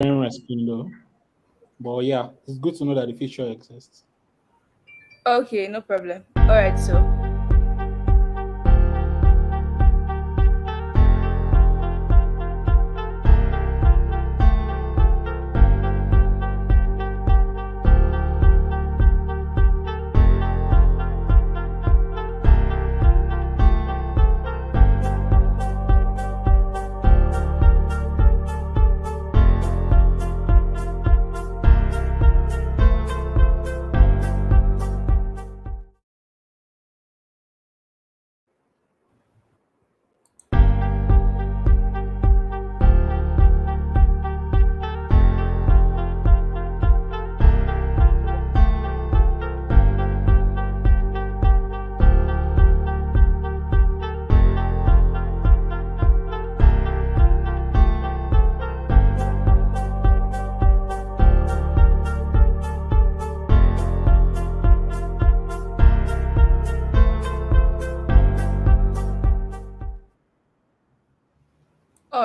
my screen though. But yeah, it's good to know that the feature exists. Okay, no problem. All right, so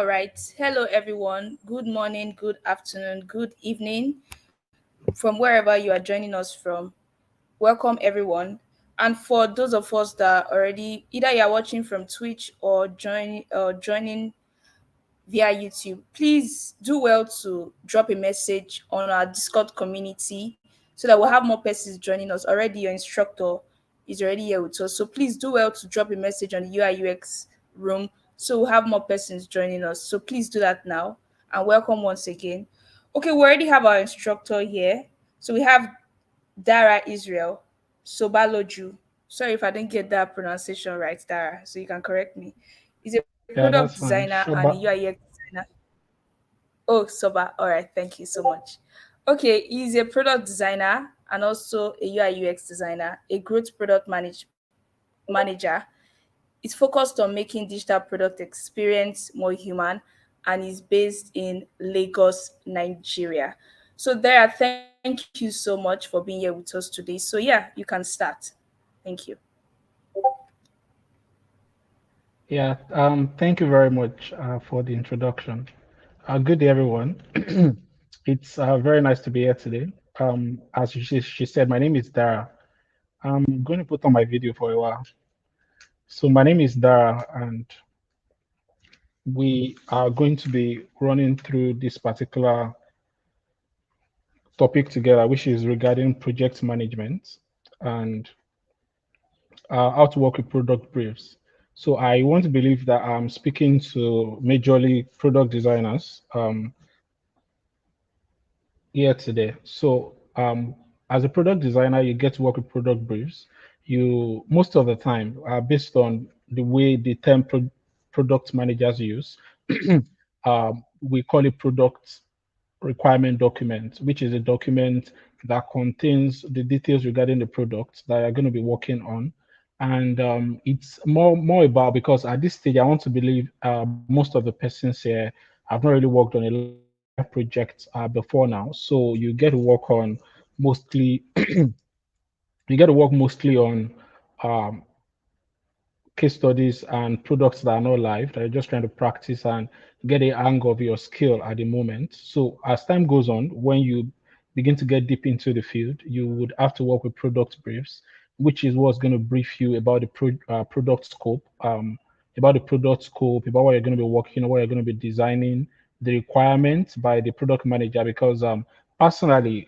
all right. Hello, everyone. Good morning, good afternoon, good evening from wherever you are joining us from. Welcome, everyone. And for those of us that already either you're watching from Twitch or joining via YouTube, please do well to drop a message on our Discord community so that we'll have more persons joining us. Already, your instructor is already here with us. So please do well to drop a message on the UI UX room so we'll have more persons joining us. So please do that now and welcome once again. Okay, we already have our instructor here. So we have Dara Israel Sobaloju. Sorry if I didn't get that pronunciation right, Dara. So you can correct me. He's a product Yeah, that's designer fine. and a Shoba. UI UX designer. Oh, Soba. All right. Thank you so much. Okay, he's a product designer and also a UI UX designer, a growth manager. It's focused on making digital product experience more human and is based in Lagos, Nigeria. So there, thank you so much for being here with us today. So yeah, you can start. Thank you. Yeah, thank you very much for the introduction. Good day, everyone. It's very nice to be here today. As she said, my name is Dara. I'm going to put on my video for a while. So my name is Dara, and we are going to be running through this particular topic together, which is regarding project management and how to work with product briefs. So I want to believe that I'm speaking to majorly product designers here today. So as a product designer, you get to work with product briefs. You most of the time are based on the way the term product managers use. We call it product requirement document, which is a document that contains the details regarding the product that you're going to be working on. And it's more about because at this stage, I want to believe most of the persons here have not really worked on a live project before now. So you get to work on mostly you get to work mostly on um, case studies and products that are not live that you're just trying to practice and get a hang of your skill at the moment. So as time goes on, when you begin to get deep into the field, you would have to work with product briefs, which is what's going to brief you about the product scope, about the product scope, about what you're going to be working on, what you're going to be designing, the requirements by the product manager. Because personally,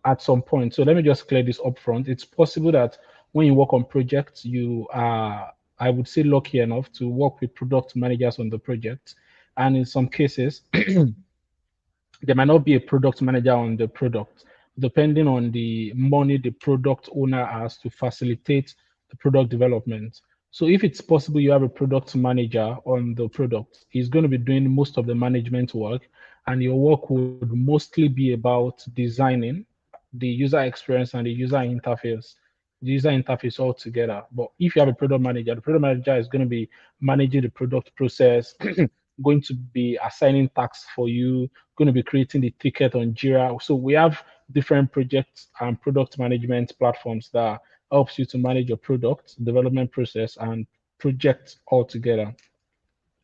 at some point, so let me just clear this up front. It's possible that when you work on projects, you are I would say lucky enough to work with product managers on the project. And in some cases, there might not be a product manager on the product, depending on the money the product owner has to facilitate the product development. So if it's possible you have a product manager on the product, he's going to be doing most of the management work, and your work would mostly be about designing the user experience and the user interface altogether. But if you have a product manager, the product manager is going to be managing the product process, going to be assigning tasks for you, going to be creating the ticket on Jira. So we have different projects and product management platforms that helps you to manage your product development process and projects altogether,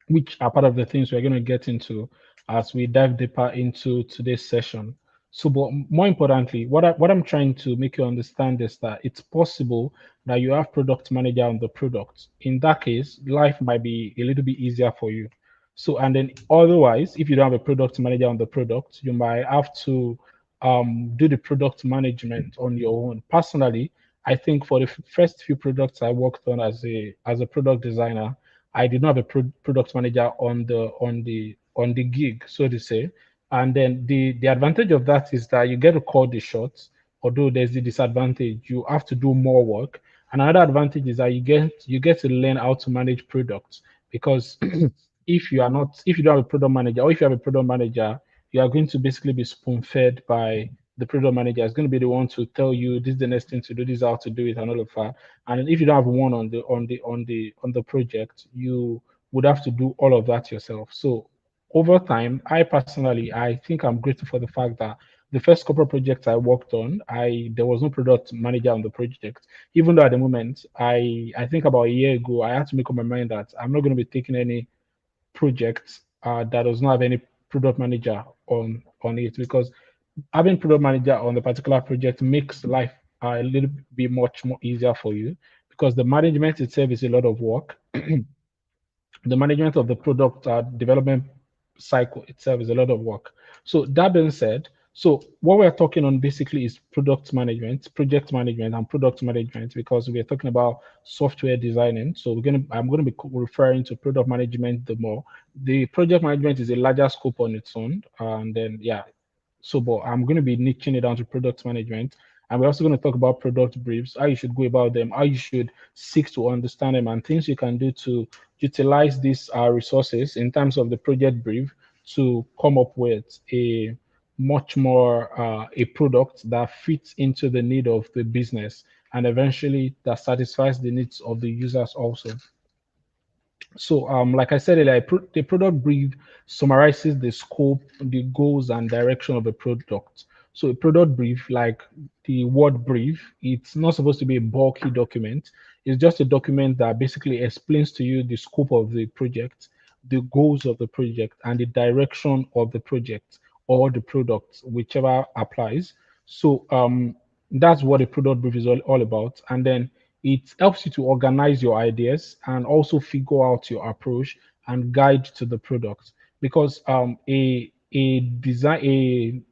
which are part of the things we're going to get into as we dive deeper into today's session. So, but more importantly, what I'm trying to make you understand is that it's possible that you have product manager on the product. In that case, life might be a little bit easier for you. So, and then otherwise, if you don't have a product manager on the product, you might have to do the product management on your own. Personally, I think for the first few products I worked on as a product designer, I did not have a product manager on the gig, so to say. And then the advantage of that is that you get to call the shots, although there's the disadvantage. You have to do more work. And another advantage is that you get to learn how to manage products because if you don't have a product manager, or if you have a product manager, you are going to basically be spoon fed by the product manager. Is going to be the one to tell you this is the next thing to do, this is how to do it, and all of that. And if you don't have one on the project, you would have to do all of that yourself. So over time, I personally, I think I'm grateful for the fact that the first couple of projects I worked on, I there was no product manager on the project. Even though at the moment, I think about a year ago, I had to make up my mind that I'm not going to be taking any project that does not have any product manager on it, because having product manager on the particular project makes life a little bit much more easier for you, because the management itself is a lot of work. The management of the product development cycle itself is a lot of work. So that being said, so what we're talking on basically is product management, project management, and product management, because we're talking about software designing. So I'm gonna be referring to product management the more. The project management is a larger scope on its own, and then yeah, so, but I'm going to be niching it down to product management. And we're also going to talk about product briefs, how you should go about them, how you should seek to understand them, and things you can do to utilize these resources in terms of the project brief to come up with a much more a product that fits into the need of the business and eventually that satisfies the needs of the users also. So, like I said earlier, the product brief summarizes the scope, the goals, and direction of a product. So, a product brief, like the word brief, it's not supposed to be a bulky document. It's just a document that basically explains to you the scope of the project, the goals of the project, and the direction of the project or the product, whichever applies. So, that's what a product brief is all about. And then it helps you to organize your ideas and also figure out your approach and guide to the product. Because a design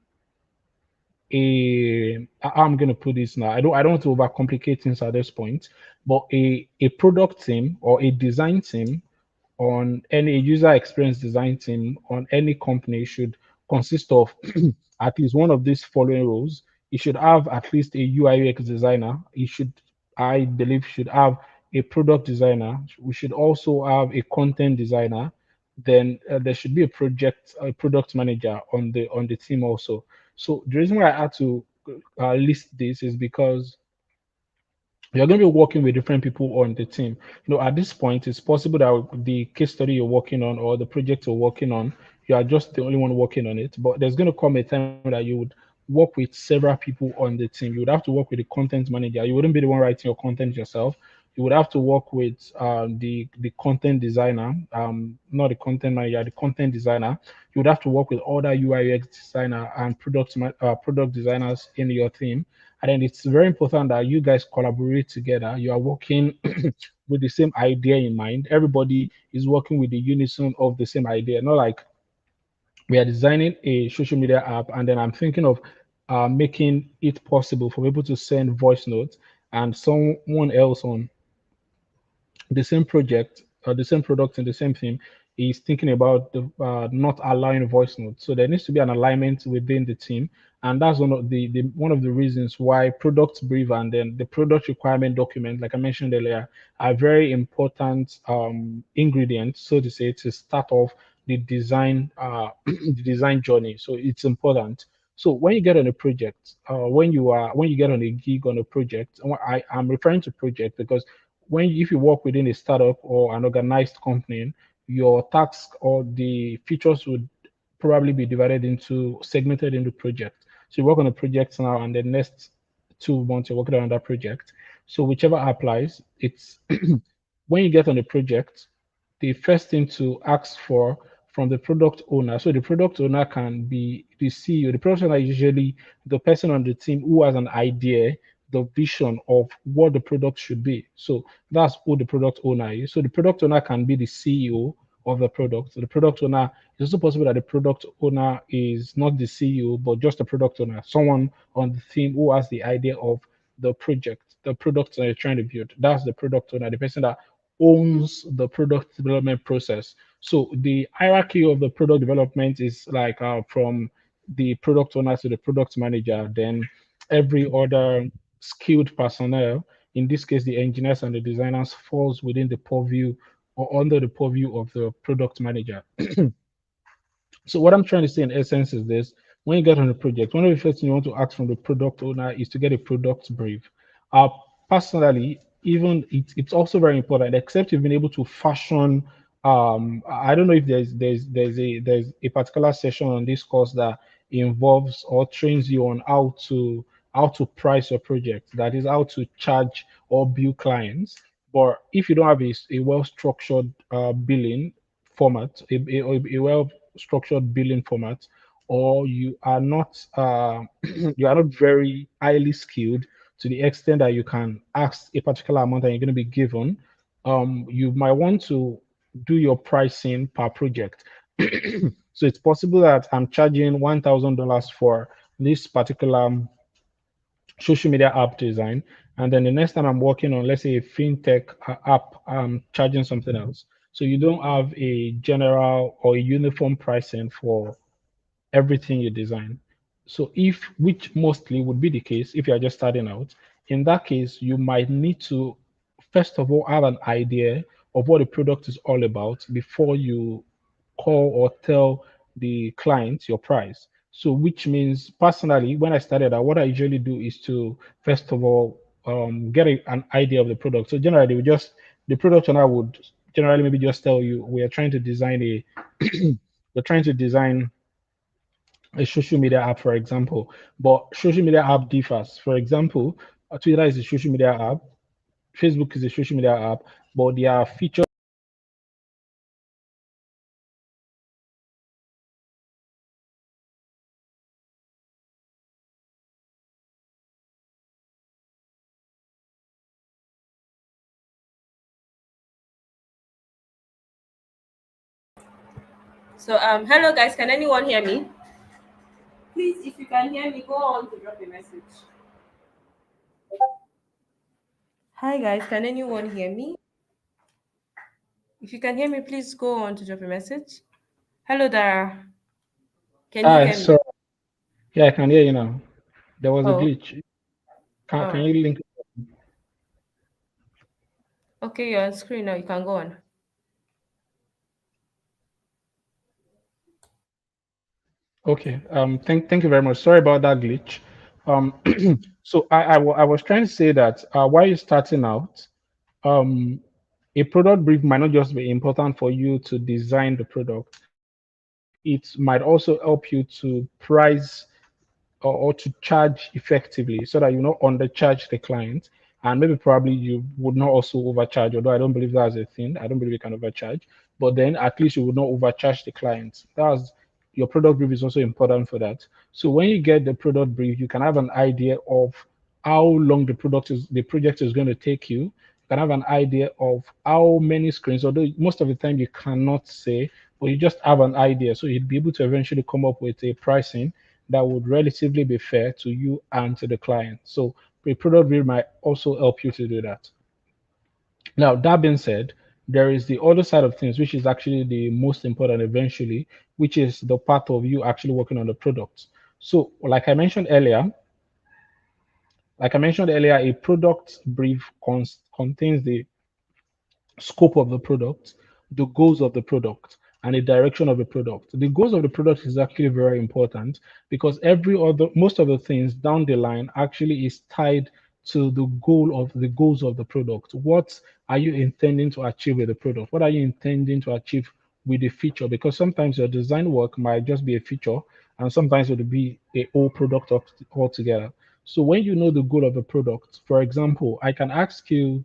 I'm gonna put this now. I don't want to overcomplicate things at this point, but a product team or a design team on any user experience design team on any company should consist of at least one of these following roles. It should have at least a UI UX designer. It should, I believe, should have a product designer. We should also have a content designer. Then there should be a product manager on the team also. So the reason why I had to list this is because you're going to be working with different people on the team. At this point, it's possible that the case study you're working on or the project you're working on, you are just the only one working on it. But there's going to come a time that you would work with several people on the team. You would have to work with the content manager. You wouldn't be the one writing your content yourself. You would have to work with the content designer, not the content manager, the content designer. You would have to work with other UI UX designer and product designers in your team. And then it's very important that you guys collaborate together. You are working with the same idea in mind. Everybody is working with the unison of the same idea. Not like we are designing a social media app and then I'm thinking of making it possible for people to send voice notes, and someone else on the same project or the same product and the same thing is thinking about the not allowing voice notes. So there needs to be an alignment within the team, and that's one of the reasons why product brief and then the product requirement document, like I mentioned earlier, are very important ingredients, so to say, to start off the design the design journey. So it's important. So when you get on a project, when you get on a gig on a project, and I'm referring to project because if you work within a startup or an organized company, your task or the features would probably be segmented into projects. So you work on a project now, and the next 2 months you're working on that project. So whichever applies, it's when you get on a project, the first thing to ask from the product owner. So the product owner can be the CEO. The product owner is usually the person on the team who has an idea, the vision of what the product should be. So that's who the product owner is. So the product owner can be the CEO of the product. So the product owner, it's also possible that the product owner is not the CEO, but just the product owner, someone on the team who has the idea of the project, the product that you're trying to build. That's the product owner, the person that owns the product development process. So the hierarchy of the product development is like from the product owner to the product manager, then every other skilled personnel, in this case the engineers and the designers, falls within the purview or under the purview of the product manager. So what I'm trying to say in essence is this: when you get on a project, one of the first things you want to ask from the product owner is to get a product brief. Uh, Personally, even it's also very important, except you've been able to fashion. I don't know if there's a particular session on this course that involves or trains you on how to price your project. That is how to charge or bill clients. But if you don't have a well-structured billing format, a well-structured billing format, or you are not you are not very highly skilled to the extent that you can ask a particular amount and you're going to be given, you might want to do your pricing per project. So it's possible that I'm charging $1,000 for this particular social media app design, and then the next time I'm working on, let's say, a fintech app, I'm charging something else. So you don't have a general or a uniform pricing for everything you design. So if, which mostly would be the case if you're just starting out, in that case, you might need to first of all have an idea of what the product is all about before you call or tell the client your price. So which means personally, when I started out, what I usually do is to first of all get an idea of the product. So generally, we just the product owner would generally maybe just tell you we are trying to design a we're trying to design a social media app, for example. But social media app differs. For example, Twitter is a social media app, Facebook is a social media app, but there are features. So, hello guys, can anyone hear me? Please, if you can hear me, go on to drop a message. Hi guys, can anyone hear me? If you can hear me, please go on to drop a message. Hello Dara, can you Ah, hear me? so yeah, I can hear you now. There was a Oh, glitch. Can oh, you link? okay, you're on screen now. You can go on. Okay. Thank you very much. Sorry about that glitch. Um, so I was trying to say that while you're starting out, um, a product brief might not just be important for you to design the product. It might also help you to price or to charge effectively so that you not undercharge the client, and maybe probably you would not also overcharge, although I don't believe that's a thing. I don't believe you can overcharge, but then at least you would not overcharge the client. That's your product brief is also important for that. So when you get the product brief, you can have an idea of how long the project is going to take you. You can have an idea of how many screens, although most of the time you cannot say, but you just have an idea. So you'd be able to eventually come up with a pricing that would relatively be fair to you and to the client. So a product brief might also help you to do that. Now, that being said, there is the other side of things, which is actually the most important eventually, which is the part of you actually working on the product. So, like I mentioned earlier, a product brief contains the scope of the product, the goals of the product, and the direction of the product. The goals of the product is actually very important because most of the things down the line actually is tied to the goals of the product. What are you intending to achieve with the product? What are you intending to achieve with the feature? Because sometimes your design work might just be a feature, and sometimes it will be a whole product altogether. So when you know the goal of the product, for example, I can ask you,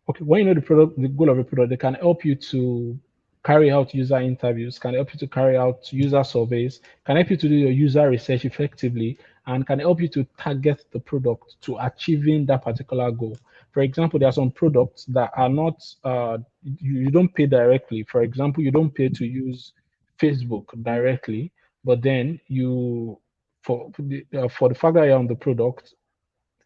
okay, when you know the goal of a product, they can help you to carry out user interviews, can help you to carry out user surveys, can help you to do your user research effectively, and can help you to target the product to achieving that particular goal. For example, there are some products that are not, you don't pay directly. For example, you don't pay to use Facebook directly, but then for the fact that you're on the product,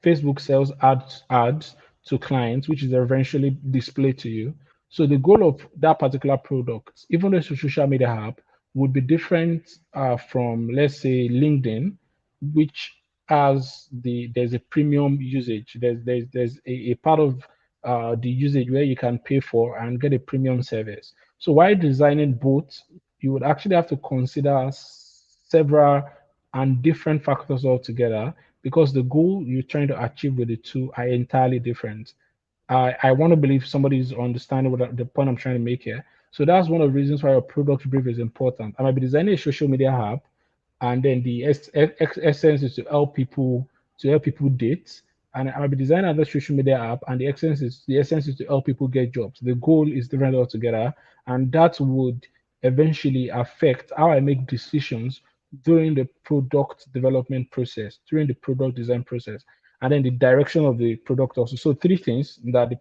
Facebook sells ads to clients, which is eventually displayed to you. So the goal of that particular product, even though it's a social media app, would be different from, let's say, LinkedIn, which has there's a premium usage. There's a part of the usage where you can pay for and get a premium service. So while designing both, you would actually have to consider several and different factors altogether because the goal you're trying to achieve with the two are entirely different. I want to believe somebody is understanding the point I'm trying to make here. So that's one of the reasons why a product brief is important. I might be designing a social media app, and then the essence is to help people date. And I might be designing another social media app, and the essence is to help people get jobs. The goal is different altogether, and that would eventually affect how I make decisions during the product development process, during the product design process, and then the direction of the product also. So three things that the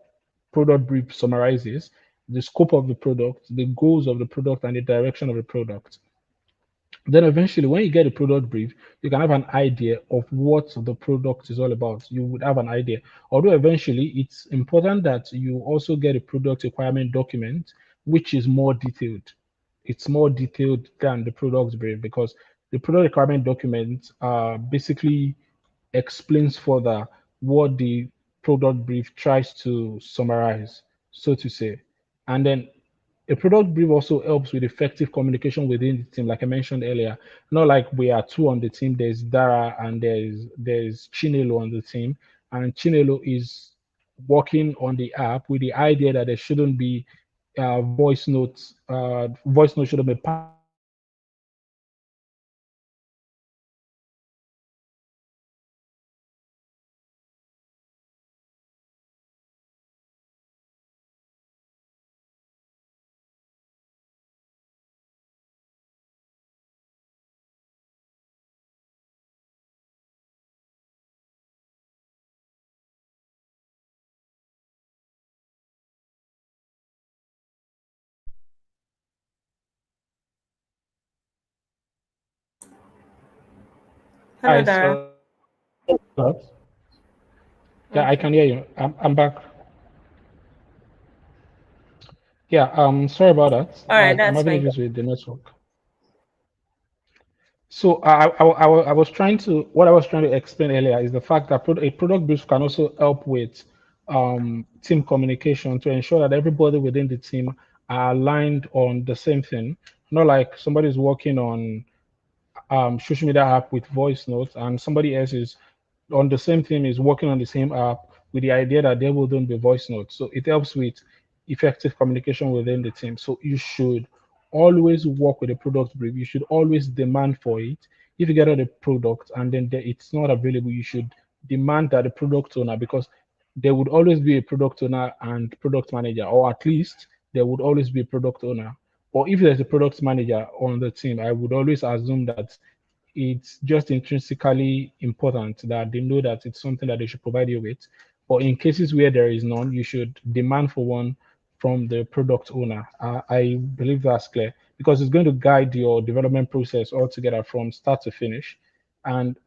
product brief summarizes: the scope of the product, the goals of the product, and the direction of the product. Then eventually, when you get a product brief, you can have an idea of what the product is all about. You would have an idea. Although eventually, it's important that you also get a product requirement document, which is more detailed. It's more detailed than the product brief because the product requirement document basically explains further what the product brief tries to summarize, so to say. And then a product brief also helps with effective communication within the team, like I mentioned earlier. Not like we are two on the team. There's Dara and there's Chinelo on the team, and Chinelo is working on the app with the idea that there shouldn't be voice notes. Voice notes shouldn't be passed on to Dara, and Dara is working on the app with the idea that voice notes shouldn't be passed on to Dara. So Hello, I Dara. that. Yeah, I Okay. can hear you. I'm back. Yeah, sorry about that. All right, I'm that's having fine. issues with the network. So I was trying to what I was trying to explain earlier is the fact that a product brief can also help with team communication to ensure that everybody within the team are aligned on the same thing. Not like somebody's working on social media app with voice notes and somebody else is on the same team is working on the same app with the idea that there wouldn't be voice notes. So it helps with effective communication within the team. So you should always work with a product brief. You should always demand for it. If you get out a product and then it's not available, you should demand that the product owner, because there would always be a product owner and product manager, or at least there would always be a product owner. Or if there's a product manager on the team, I would always assume that it's just intrinsically important that they know that it's something that they should provide you with. But in cases where there is none, you should demand for one from the product owner. I believe that's clear because it's going to guide your development process altogether from start to finish. And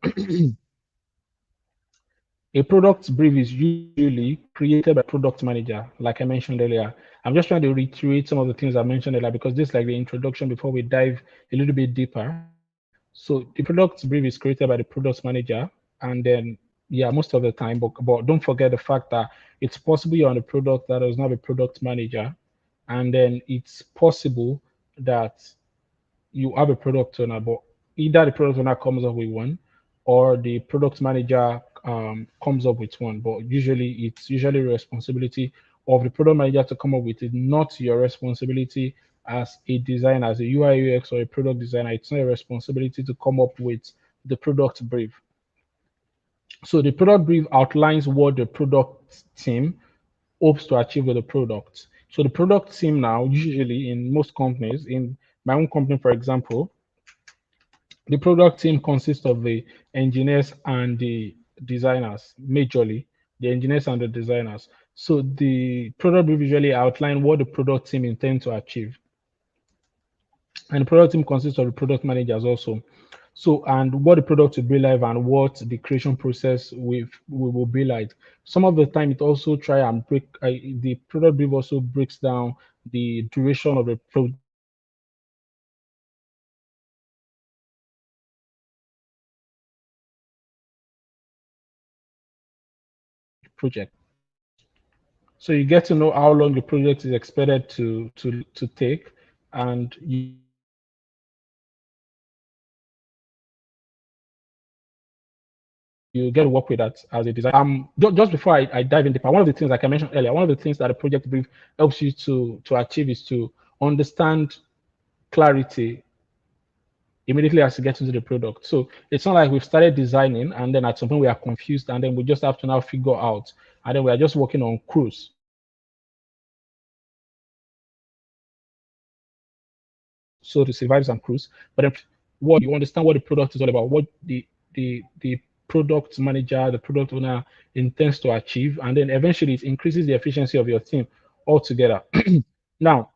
a product brief is usually created by product manager, like I mentioned earlier. I'm just trying to reiterate some of the things I mentioned earlier because this is like the introduction before we dive a little bit deeper. So the product brief is created by the product manager, and then yeah, most of the time. But don't forget the fact that it's possible you're on a product that does not have a product manager, and then it's possible that you have a product owner, but either the product owner comes up with one, or the product manager comes up with one. But usually, it's usually the responsibility of the product manager to come up with it, not your responsibility as a designer, as a UI UX or a product designer. It's not a responsibility to come up with the product brief. So the product brief outlines what the product team hopes to achieve with the product. So the product team now, usually in most companies, in my own company, for example, the product team consists of the engineers and the designers, majorly the engineers and the designers. So the product brief usually outline what the product team intend to achieve. And the product team consists of the product managers also. So, and what the product will be like and what the creation process will be like. Some of the time, it also try and the product brief also breaks down the duration of the project. So you get to know how long the project is expected to take, and you get to work with that as a designer. Just before I dive in deeper, one of the things like I mentioned earlier, one of the things that a project brief helps you to achieve is to understand clarity immediately as you get into the product. So it's not like we've started designing and then at some point we are confused and then we just have to now figure out, and then we are just working on cruise. So to survive and cruise, but then what you understand what the product is all about, what the product manager, the product owner intends to achieve, and then eventually it increases the efficiency of your team altogether. Now,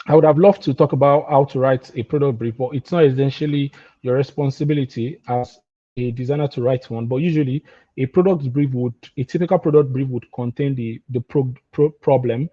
I would have loved to talk about how to write a product brief, but it's not essentially your responsibility as a designer to write one. But usually, a typical product brief would contain the problem,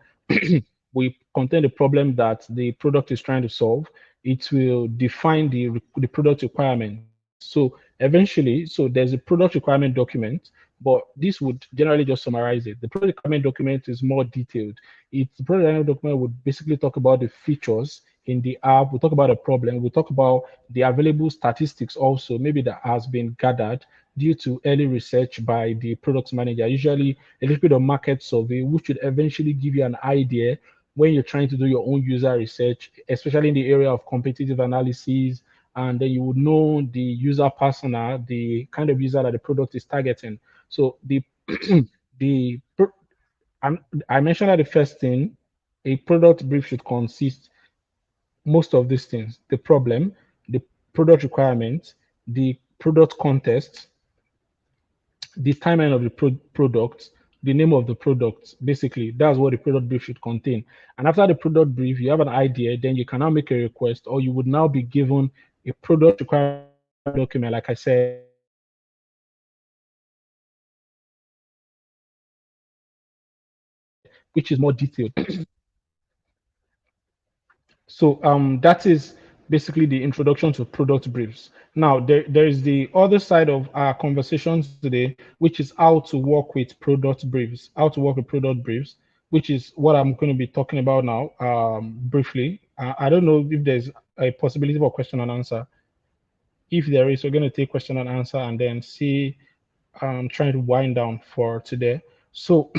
we contain the problem that the product is trying to solve. It will define the product requirement. So eventually, so there's a product requirement document, but this would generally just summarize it. The product requirement document is more detailed. The product requirement document would basically talk about the features in the app. We'll talk about the problem. We'll talk about the available statistics also, maybe that has been gathered due to early research by the product manager, usually a little bit of market survey, which would eventually give you an idea when you're trying to do your own user research, especially in the area of competitive analysis, and then you would know the user persona, the kind of user that the product is targeting. So the I mentioned that the first thing, a product brief should consist most of these things: the problem, the product requirement, the product context, the timeline of the product, the name of the product. Basically, that's what the product brief should contain. And after the product brief, you have an idea, then you can now make a request, or you would now be given a product requirement document, like I said, which is more detailed. So that is basically the introduction to product briefs. Now there is the other side of our conversations today, which is how to work with product briefs, which is what I'm going to be talking about now briefly. I don't know if there's a possibility for question and answer. If there is, we're going to take question and answer and then see. Trying to wind down for today. So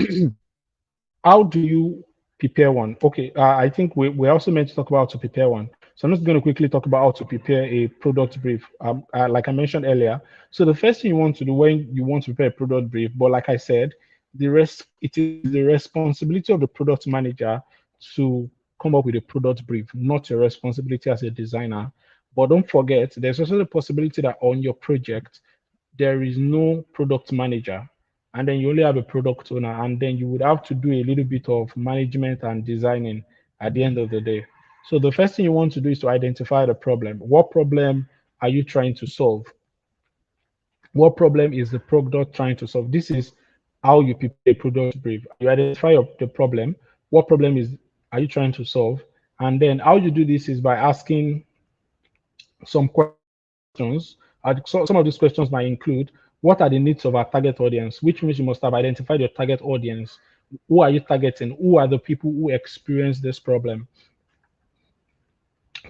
how do you prepare one? Okay, I think we also meant to talk about how to prepare one. So I'm just going to quickly talk about how to prepare a product brief. Like I mentioned earlier. So the first thing you want to do when you want to prepare a product brief, but like I said, it is the responsibility of the product manager to come up with a product brief, not your responsibility as a designer. But don't forget, there's also the possibility that on your project, there is no product manager, and then you only have a product owner, and then you would have to do a little bit of management and designing at the end of the day. So the first thing you want to do is to identify the problem. What problem are you trying to solve? What problem is the product trying to solve? This is how you prepare a product brief. You identify the problem. What problem are you trying to solve? And then how you do this is by asking some questions. Some of these questions might include, what are the needs of our target audience? Which means you must have identified your target audience. Who are you targeting? Who are the people who experience this problem?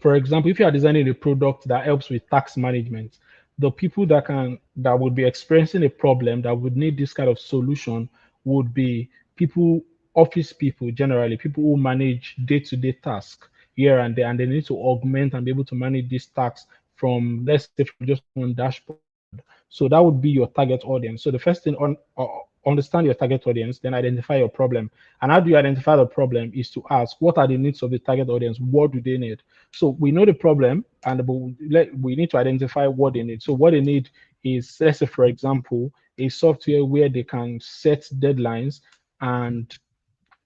For example, if you are designing a product that helps with tax management, the people that would be experiencing a problem that would need this kind of solution would be people, office people generally, people who manage day-to-day tasks here and there, and they need to augment and be able to manage these tasks from, let's say, from just one dashboard. So that would be your target audience. So the first thing understand your target audience, then identify your problem. And how do you identify the problem is to ask, what are the needs of the target audience? What do they need? So we know the problem, and we need to identify what they need. So what they need is, let's say, for example, a software where they can set deadlines and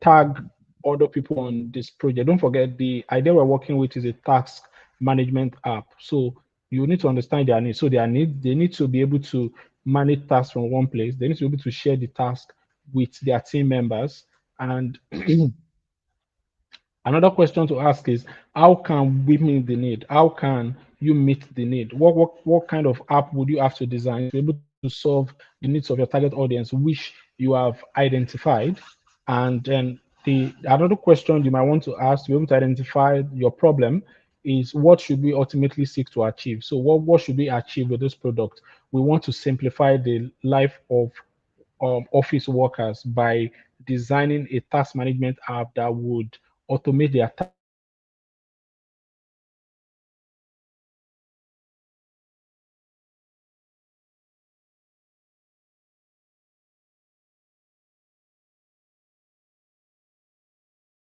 tag other people on this project. Don't forget, the idea we're working with is a task management app. So you need to understand their needs. So they need to be able to manage tasks from one place. They need to be able to share the task with their team members. And another question to ask is, how can we meet the need? How can you meet the need? What kind of app would you have to design to be able to solve the needs of your target audience, which you have identified? And then the another question you might want to ask to be able to identify your problem is, what should we ultimately seek to achieve? So what should we achieve with this product? We want to simplify the life of office workers by designing a task management app that would automate their tasks and also simplify the life of office workers by designing a task management app that would automate their tasks and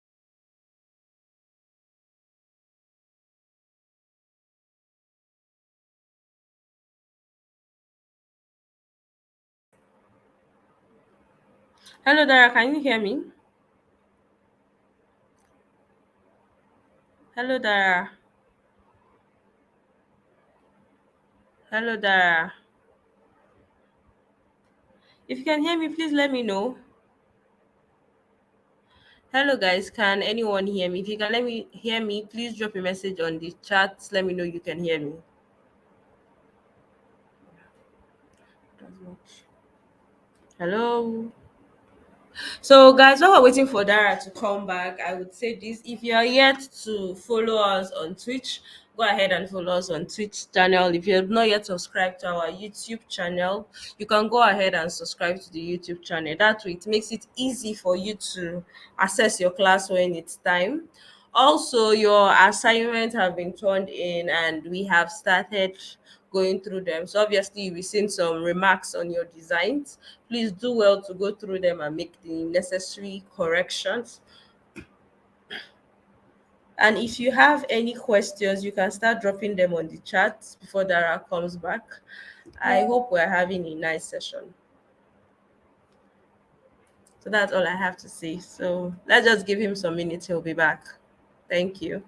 also simplify the life of office workers. Hello, Dara. Can you hear me? Hello, Dara. Hello, Dara. If you can hear me, please let me know. Hello, guys. Can anyone hear me? If you can let me hear me, please drop a message on the chat. Let me know you can hear me. Hello. So, guys, while we're waiting for Dara to come back, I would say this: if you are yet to follow us on Twitch, go ahead and follow us on Twitch channel. If you have not yet subscribed to our YouTube channel, you can go ahead and subscribe to the YouTube channel. That way, it makes it easy for you to access your class when it's time. Also, your assignments have been turned in, and we have started going through them. So obviously you'll be seeing some remarks on your designs. Please do well to go through them and make the necessary corrections. And if you have any questions, you can start dropping them on the chat before Dara comes back. I hope we're having a nice session. So that's all I have to say. So let's just give him some minutes. He'll be back. Thank you.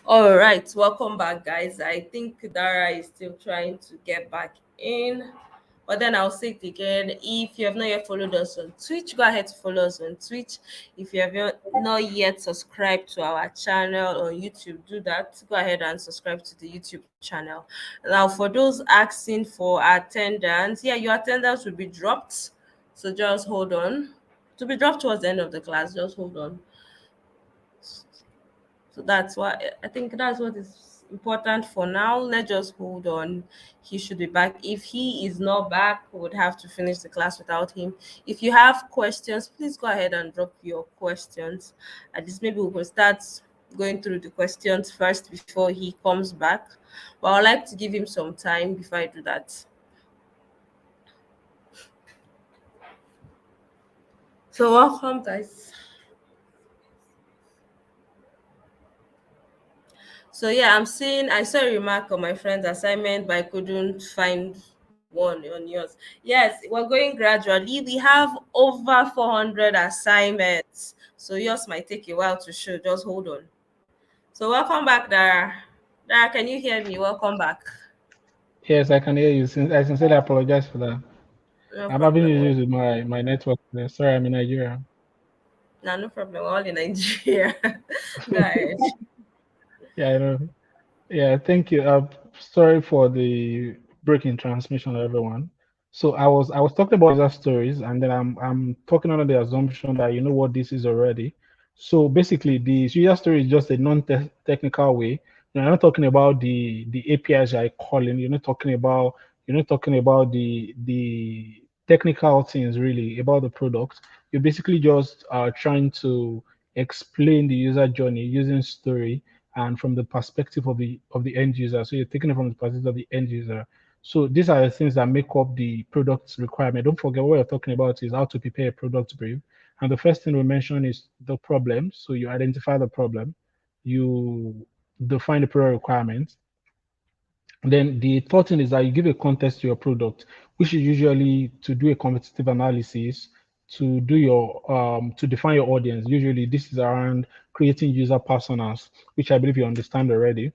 All right, welcome back, guys. I think Dara is still trying to get back in, but then I'll say it again. If you have not yet followed us on Twitch, go ahead to follow us on Twitch. If you have not yet subscribed to our channel on YouTube, do that. Go ahead and subscribe to the YouTube channel. Now, for those asking for attendance, yeah, your attendance will be dropped. So just hold on. To be dropped towards the end of the class, just hold on. So that's why I think that's what is important for now. Let's just hold on. He should be back. If he is not back, we would have to finish the class without him. If you have questions, please go ahead and drop your questions. At least maybe we will start going through the questions first before he comes back. But I'd like to give him some time before I do that. So welcome, guys. So yeah, I saw a remark on my friend's assignment, but I couldn't find one on yours. Yes, we're going gradually. We have over 400 assignments. So yours might take a while to show. Just hold on. So welcome back, Dara. Dara, can you hear me? Welcome back. Yes, I can hear you. I sincerely apologize for that. No I'm having problem. issues with my network today. Sorry, I'm in Nigeria. No problem. We're all in Nigeria. Go ahead. Yeah, I know. Yeah, thank you. Sorry for the break in transmission, everyone. So I was talking about user stories, and then I'm talking under the assumption that you know what this is already. So basically, the user story is just a non-technical way. You're not talking about the APIs you're calling. You're not talking about the technical things really about the product. You're basically just trying to explain the user journey using story and from the perspective of the end user. So you're taking it from the perspective of the end user. So these are the things that make up the product requirement. Don't forget what we're talking about is how to prepare a product brief. And the first thing we mention is the problem. So you identify the problem, you define the product requirements, then the third thing is that you give a context to your product, which is usually to do a competitive analysis, to do your to define your audience. Usually this is around creating user personas, which I believe you understand already.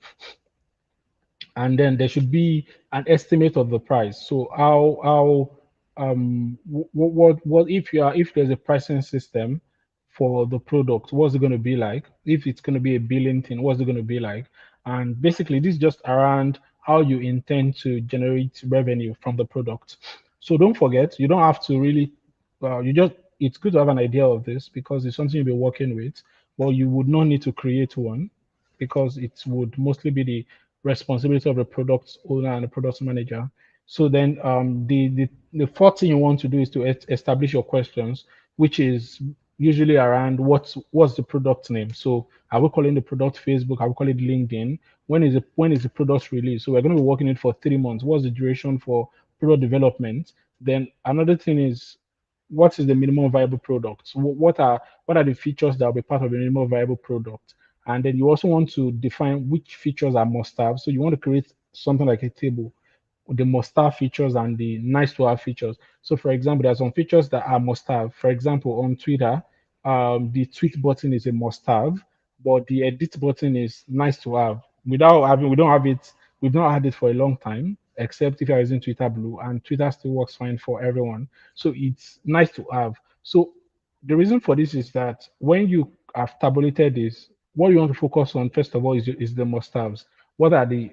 And then there should be an estimate of the price. So what if there's a pricing system for the product, what's it going to be like? If it's going to be a billing thing, what's it going to be like? And basically this is just around how you intend to generate revenue from the product. So don't forget, you don't have to really you just it's good to have an idea of this because it's something you'll be working with, but you would not need to create one because it would mostly be the responsibility of the product owner and the product manager. So then the fourth thing you want to do is to establish your questions, which is usually around what's the product name. So are we calling the product Facebook? Are we calling it LinkedIn? When is the product released? So we're going to be working it for 3 months. What's the duration for product development? Then another thing is what is the minimum viable product? So what are the features that will be part of the minimum viable product? And then you also want to define which features are must have. So you want to create something like a table with the must have features and the nice to have features. So for example, there are some features that are must have. For example, on Twitter, the tweet button is a must have, but the edit button is nice to have. We don't have it, we've not had it for a long time, except if you're using Twitter Blue, and Twitter still works fine for everyone. So it's nice to have. So the reason for this is that when you have tabulated this, what you want to focus on first of all is the must-haves. What are the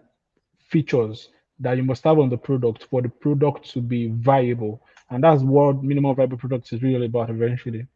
features that you must have on the product for the product to be viable? And that's what minimum viable product is really about eventually.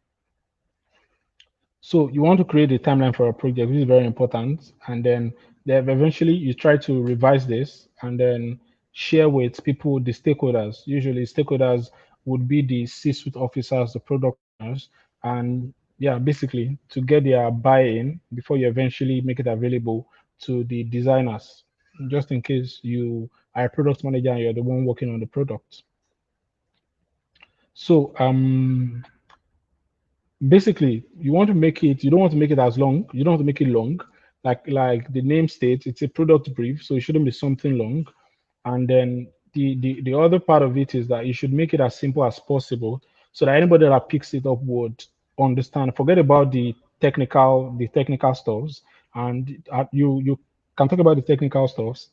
So you want to create a timeline for a project, which is very important. And then eventually you try to revise this and then share with people, the stakeholders. Usually stakeholders would be the C-suite officers, the product owners, and yeah, basically to get their buy-in before you eventually make it available to the designers, just in case you are a product manager and you're the one working on the product. So basically you don't want to make it as long, you don't want to make it long, like the name states, it's a product brief, so it shouldn't be something long. And then the other part of it is that you should make it as simple as possible so that anybody that picks it up would understand. Forget about the technical stuffs, and you can talk about the technical stuffs,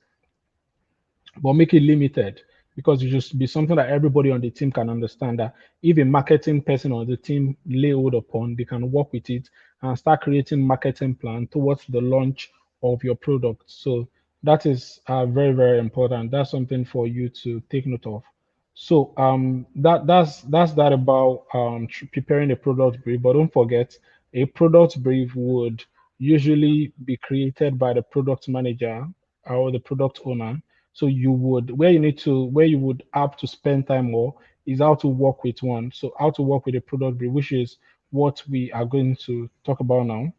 but make it limited because it should be something that everybody on the team can understand, that if a marketing person on the team lay hold upon, they can work with it and start creating marketing plan towards the launch of your product. So that is very, very important. That's something for you to take note of. So that's that about preparing a product brief. But don't forget, a product brief would usually be created by the product manager or the product owner. So where you would have to spend time more is how to work with one. So how to work with a product brief, which is what we are going to talk about now.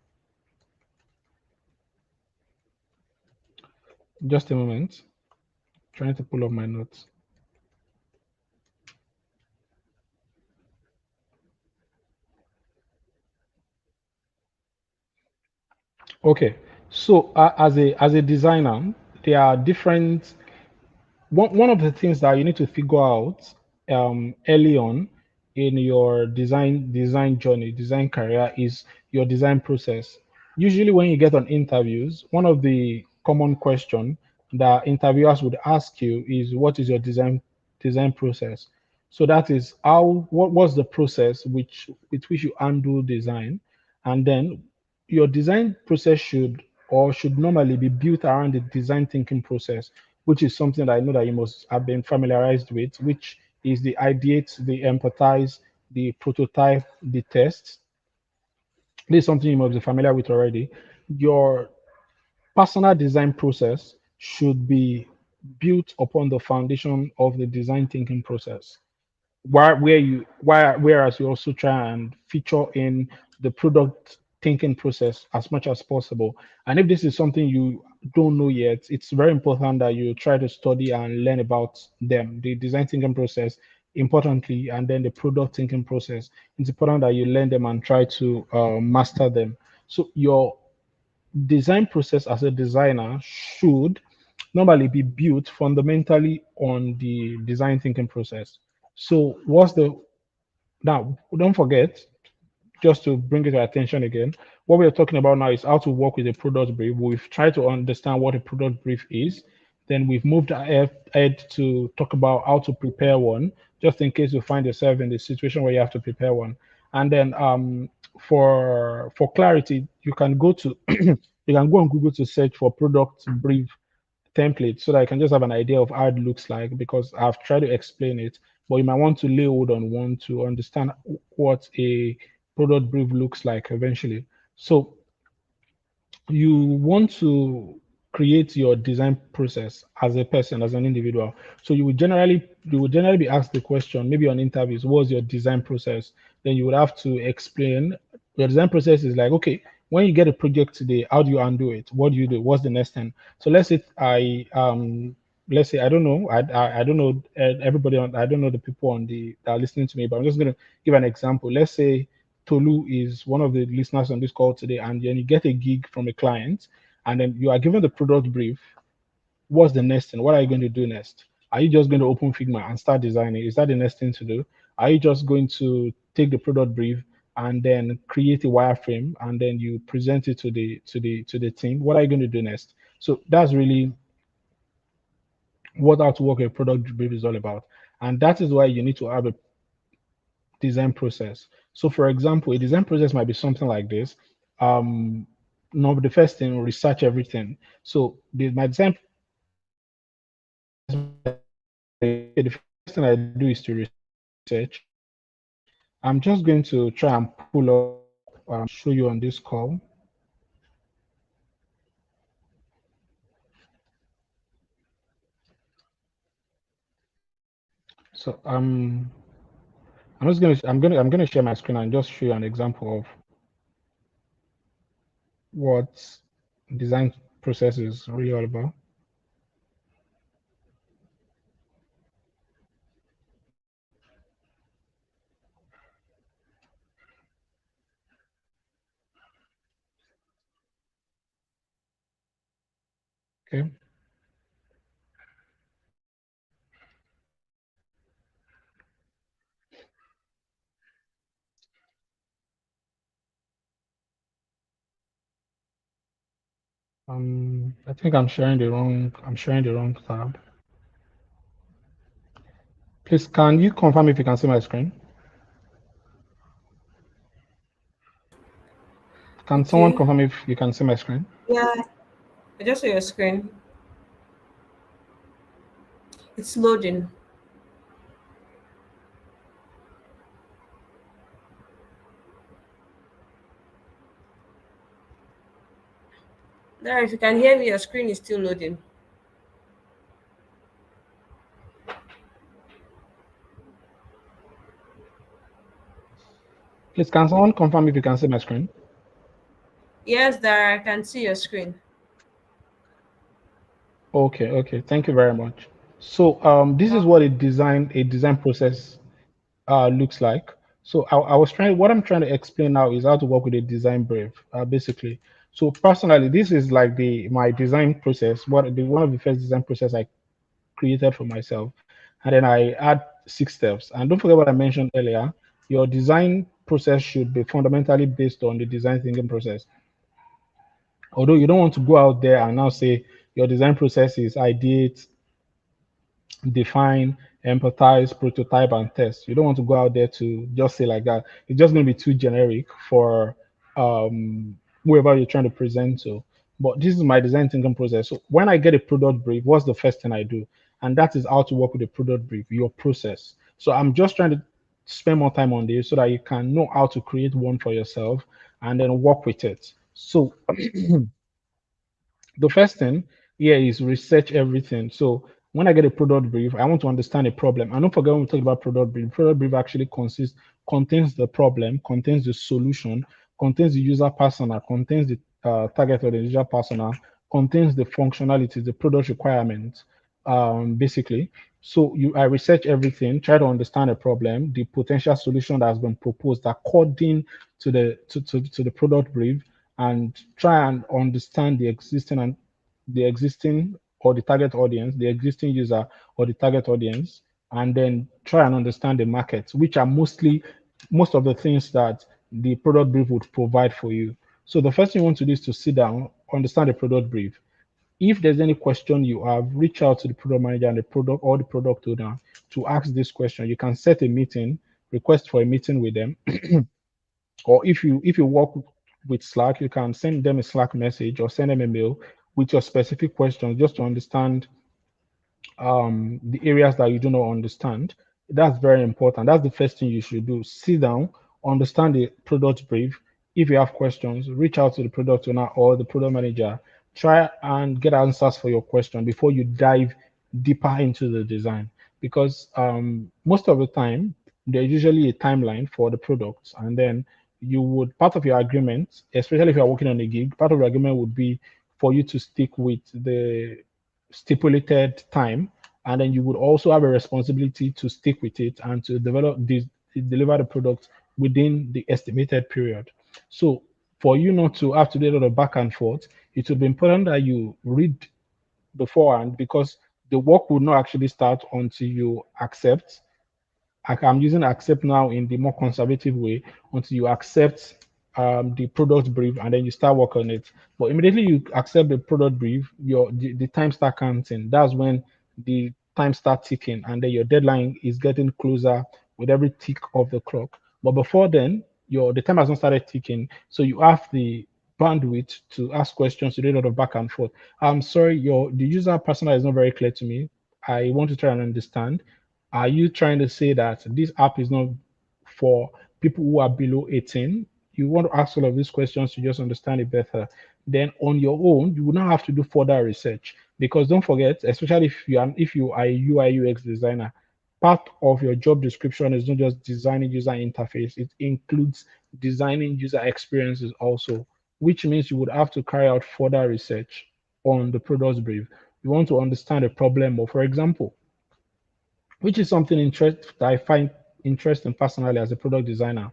Just a moment. Trying to pull up my notes. Okay. So as a designer, there are different one of the things that you need to figure out early on in your design journey, design career, is your design process. Usually, when you get on interviews, one of the common question that interviewers would ask you is, "What is your design process?" So that is what was the process with which you handle design, and then your design process should or should normally be built around the design thinking process, which is something that I know that you must have been familiarized with, which is the ideate, the empathize, the prototype, the test. This is something you must be familiar with already. Your personal design process should be built upon the foundation of the design thinking process. Whereas you also try and feature in the product thinking process as much as possible. And if this is something you don't know yet, it's very important that you try to study and learn about them, the design thinking process, importantly, and then the product thinking process. It's important that you learn them and try to master them. So your design process as a designer should normally be built fundamentally on the design thinking process. So what's the now, don't forget, just to bring it to attention again, what we're talking about now is how to work with a product brief. We've tried to understand what a product brief is. Then we've moved ahead to talk about how to prepare one, just in case you find yourself in the situation where you have to prepare one. And then for clarity, you can go to you can go on Google to search for product brief template so that I can just have an idea of how it looks like, because I've tried to explain it, but you might want to lay hold on one to understand what a product brief looks like eventually. So you want to create your design process as a person, as an individual. So you would generally be asked the question, maybe on interviews, what's your design process? Then you would have to explain your design process is like, okay, when you get a project today, how do you undo it? What do you do? What's the next thing? So let's say I don't know, I don't know everybody on, I don't know the people on the that are listening to me, but I'm just gonna give an example. Let's say Tolu is one of the listeners on this call today, and then you get a gig from a client, and then you are given the product brief. What's the next thing? What are you going to do next? Are you just going to open Figma and start designing? Is that the next thing to do? Are you just going to take the product brief and then create a wireframe and then you present it to the team? What are you going to do next? So that's really what how to work a product brief is all about. And that is why you need to have a design process. So for example, a design process might be something like this. No, the first thing, research everything. So my design, the first thing I do is to research. I'm just going to try and pull up, show you on this call. So I'm gonna share my screen and just show you an example of what design process is really all about. Okay. I think I'm sharing the wrong tab. Please, can you confirm if you can see my screen? Can someone Okay. confirm if you can see my screen? Yeah, I just saw your screen. It's loading. There, if you can hear me, your screen is still loading. Please, can someone confirm if you can see my screen? Yes, there, I can see your screen. Okay. Thank you very much. So this is what a design process looks like. So what I'm trying to explain now is how to work with a design brief, basically. So personally, this is like my design process. One of the first design process I created for myself, and then I add 6 steps. And don't forget what I mentioned earlier. Your design process should be fundamentally based on the design thinking process. Although you don't want to go out there and now say your design process is ideate, define, empathize, prototype, and test. You don't want to go out there to just say like that. It's just going to be too generic for whoever you're trying to present to. but this is my design thinking process. So when I get a product brief, what's the first thing I do? And that is how to work with a product brief, your process. So I'm just trying to spend more time on this so that you can know how to create one for yourself and then work with it. So the first thing here is research everything. So when I get a product brief, I want to understand a problem. And don't forget when we talk about product brief actually contains the problem, contains the solution, contains the user persona, contains the target or the user persona, contains the functionalities, the product requirements, basically. So I research everything, try to understand a problem, the potential solution that has been proposed according to the product brief, and try and understand the existing or the target audience, the existing user or the target audience, and then try and understand the market, which are most of the things that the product brief would provide for you. So the first thing you want to do is to sit down, understand the product brief. If there's any question you have, reach out to the product manager and the product or the product owner to ask this question. You can set a meeting, request for a meeting with them, or if you work with Slack, you can send them a Slack message or send them a mail with your specific questions just to understand the areas that you do not understand. That's very important. That's the first thing you should do. Sit down, understand the product brief. If you have questions, reach out to the product owner or the product manager. Try and get answers for your question before you dive deeper into the design. Because most of the time, there's usually a timeline for the products, and then you would part of your agreement, especially if you're working on a gig, part of your agreement would be for you to stick with the stipulated time, and then you would also have a responsibility to stick with it and to deliver the product within the estimated period. So for you not to have to do a lot of back and forth, it would be important that you read beforehand, because the work will not actually start until you accept. I'm using accept now in the more conservative way, until you accept the product brief and then you start work on it. But immediately you accept the product brief, the time start counting. That's when the time start ticking, and then your deadline is getting closer with every tick of the clock. But before then, the time has not started ticking, so you have the bandwidth to ask questions, to do a lot of back and forth. I'm sorry, the user persona is not very clear to me. I want to try and understand. Are you trying to say that this app is not for people who are below 18? You want to ask all of these questions to just understand it better. Then on your own, you will not have to do further research, because don't forget, especially if you are a UI UX designer, part of your job description is not just designing user interface, it includes designing user experiences also, which means you would have to carry out further research on the product brief. You want to understand a problem, or for example, which is something that I find interesting personally as a product designer.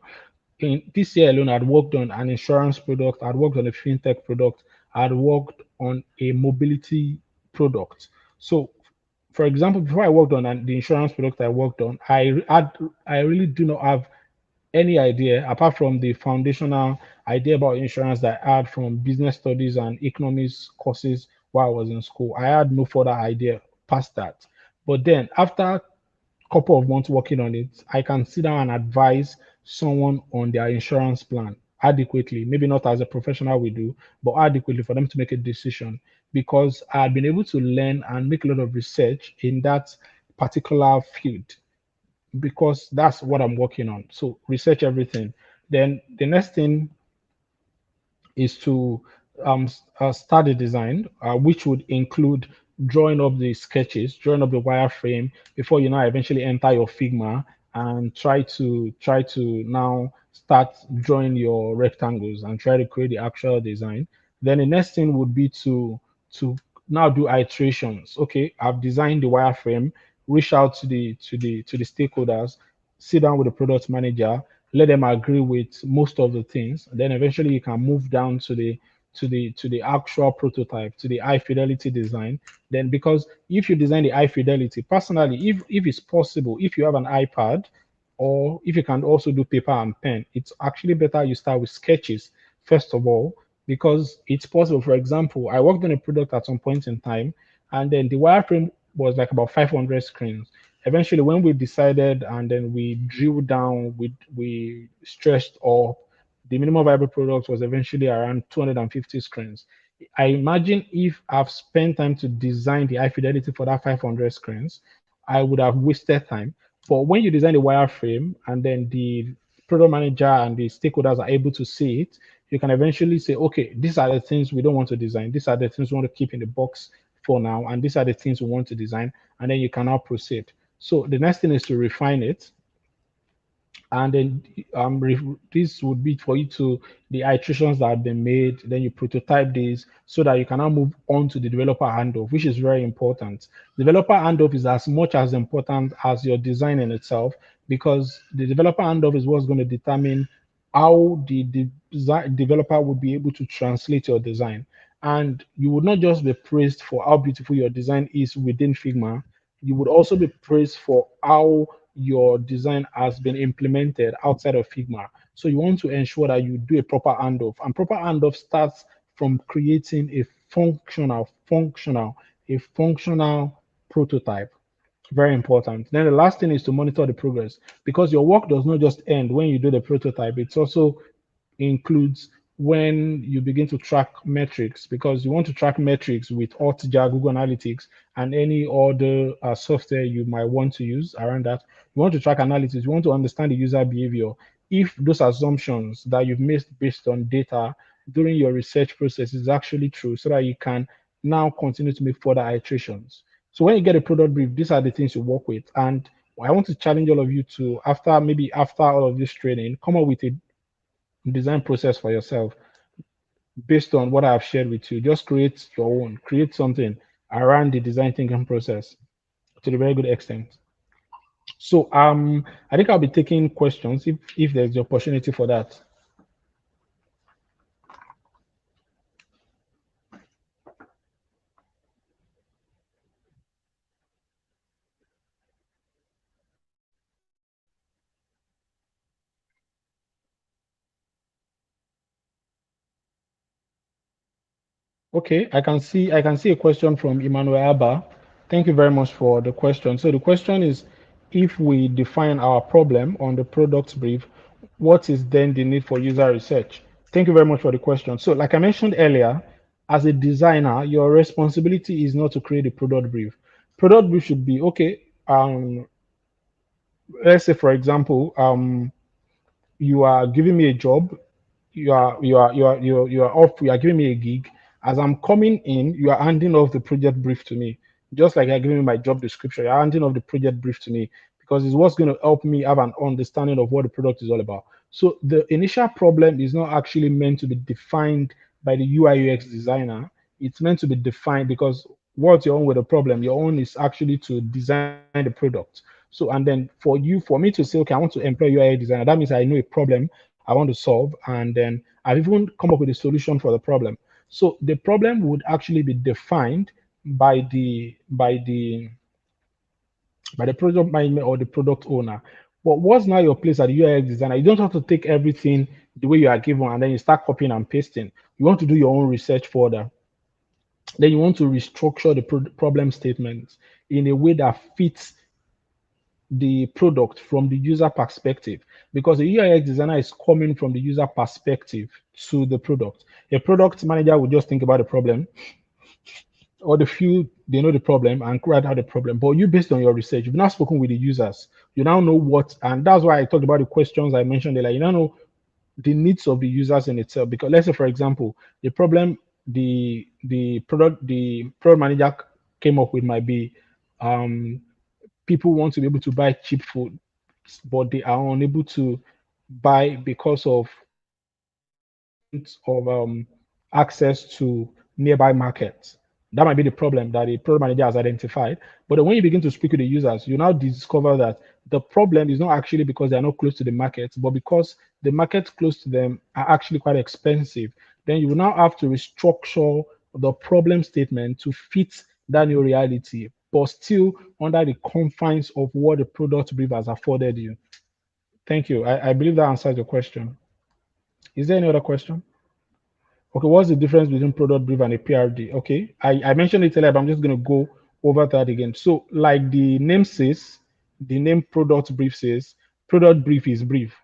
In this year alone, I'd worked on an insurance product, I'd worked on a fintech product, I'd worked on a mobility product. So, for example, before I worked on the insurance product I worked on, I really do not have any idea apart from the foundational idea about insurance that I had from business studies and economics courses while I was in school. I had no further idea past that. But then after couple of months working on it, I can sit down and advise someone on their insurance plan adequately, maybe not as a professional we do, but adequately for them to make a decision, because I've been able to learn and make a lot of research in that particular field, because that's what I'm working on. So research everything. Then the next thing is to start the design, which would include drawing up the sketches, drawing up the wireframe before you now eventually enter your Figma and try to now start drawing your rectangles and try to create the actual design. Then the next thing would be to now do iterations. Okay, I've designed the wireframe, reach out to the stakeholders, sit down with the product manager, let them agree with most of the things. Then eventually you can move down to the actual prototype, to the high fidelity design. Then, because if you design the high fidelity, personally, if it's possible, if you have an iPad, or if you can also do paper and pen, it's actually better you start with sketches first of all, because it's possible. For example, I worked on a product at some point in time, and then the wireframe was like about 500 screens. Eventually, when we decided and then we drew down, we stretched up, the minimum viable product was eventually around 250 screens. I imagine if I've spent time to design the high fidelity for that 500 screens, I would have wasted time. But when you design the wireframe and then the product manager and the stakeholders are able to see it, you can eventually say, okay, these are the things we don't want to design. These are the things we want to keep in the box for now. And these are the things we want to design. And then you can now proceed. So the next thing is to refine it, and then this would be for you to the iterations that have been made, then you prototype these so that you can now move on to the developer handoff, which is very important. Developer handoff is as much as important as your design in itself, because the developer handoff is what's going to determine how the design developer would be able to translate your design. And you would not just be praised for how beautiful your design is within Figma, you would also be praised for how your design has been implemented outside of Figma. So you want to ensure that you do a proper handoff. And proper handoff starts from creating a functional prototype. Very important. Then the last thing is to monitor the progress, because your work does not just end when you do the prototype. It's also includes when you begin to track metrics, because you want to track metrics with Hotjar, Google Analytics, and any other software you might want to use around that. You want to track analytics. You want to understand the user behavior. If those assumptions that you've made based on data during your research process is actually true, so that you can now continue to make further iterations. So when you get a product brief, these are the things you work with. And I want to challenge all of you to, after all of this training, come up with a design process for yourself based on what I've shared with you. Just create your own, create something around the design thinking process to a very good extent. So I think I'll be taking questions if there's the opportunity for that. Okay, I can see a question from Emmanuel Abba. Thank you very much for the question. So the question is, if we define our problem on the product brief, what is then the need for user research? Thank you very much for the question. So like I mentioned earlier, as a designer, your responsibility is not to create a product brief. Product brief should be, okay, let's say for example, you are giving me a job, you are giving me a gig. As I'm coming in, you are handing off the project brief to me, just like you're giving me my job description. You're handing off the project brief to me, because it's what's going to help me have an understanding of what the product is all about. So the initial problem is not actually meant to be defined by the UI UX designer. It's meant to be defined, because what's your own with the problem? Your own is actually to design the product. So, and then for me to say, okay, I want to employ UI designer, that means I know a problem I want to solve, and then I've even come up with a solution for the problem. So the problem would actually be defined by the product manager or the product owner. But what's now your place as a UI designer? You don't have to take everything the way you are given and then you start copying and pasting. You want to do your own research further. Then you want to restructure the problem statements in a way that fits the product from the user perspective, because the UI designer is coming from the user perspective to the product. A product manager will just think about the problem, or the few they know the problem and create out the problem. But you, based on your research, you've now spoken with the users. You now know what, and that's why I talked about the questions I mentioned earlier. You now know the needs of the users in itself. Because let's say, for example, the problem the product manager came up with might be people want to be able to buy cheap food, but they are unable to buy because of access to nearby markets. That might be the problem that the product manager has identified. But then when you begin to speak with the users, you now discover that the problem is not actually because they are not close to the market, but because the markets close to them are actually quite expensive. Then you will now have to restructure the problem statement to fit that new reality, but still under the confines of what the product brief has afforded you. Thank you. I believe that answers your question. Is there any other question? Okay, what's the difference between product brief and a PRD? Okay, I mentioned it earlier, but I'm just going to go over that again. So, like the name says, the name product brief says, product brief is brief.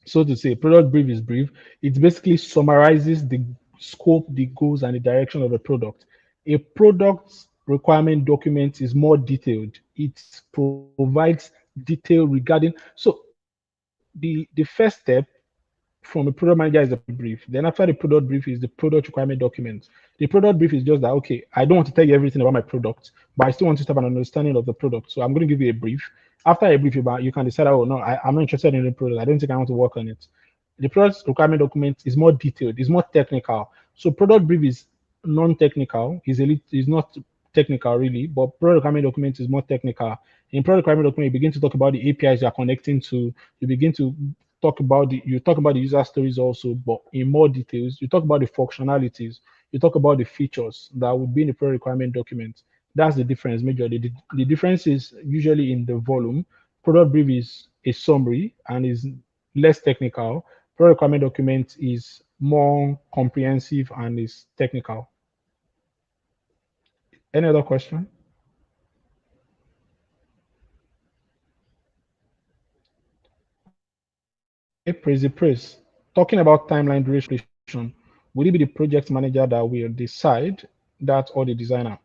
So to say, product brief is brief. It basically summarizes the scope, the goals, and the direction of the product. A product requirement document is more detailed. It provides detail regarding. So the first step from a product manager is a brief. Then after the product brief is the product requirement document. The product brief is just that, okay, I don't want to tell you everything about my product, but I still want you to have an understanding of the product. So I'm going to give you a brief. After a brief, you can decide, oh no, I'm not interested in the product. I don't think I want to work on it. The product requirement document is more detailed, it's more technical. So product brief is non-technical, is not technical really, but product requirement document is more technical. In product requirement document, you begin to talk about the APIs you are connecting to. You begin to talk about the user stories also, but in more details. You talk about the functionalities. You talk about the features that would be in the product requirement document. That's the difference majorly. The difference is usually in the volume. Product brief is a summary and is less technical. Product requirement document is more comprehensive and is technical. Any other question? Okay, praise. Talking about timeline duration, will it be the project manager that will decide that or the designer?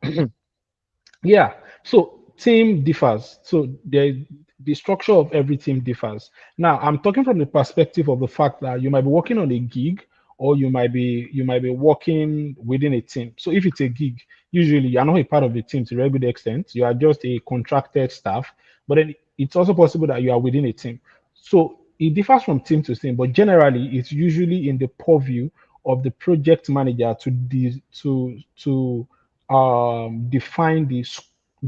Yeah. So team differs. So the structure of every team differs. Now, I'm talking from the perspective of the fact that you might be working on a gig or you might be working within a team. So if it's a gig, usually you're not a part of the team to a very good extent. You are just a contracted staff, but then it's also possible that you are within a team. So it differs from team to team, but generally it's usually in the purview of the project manager to define the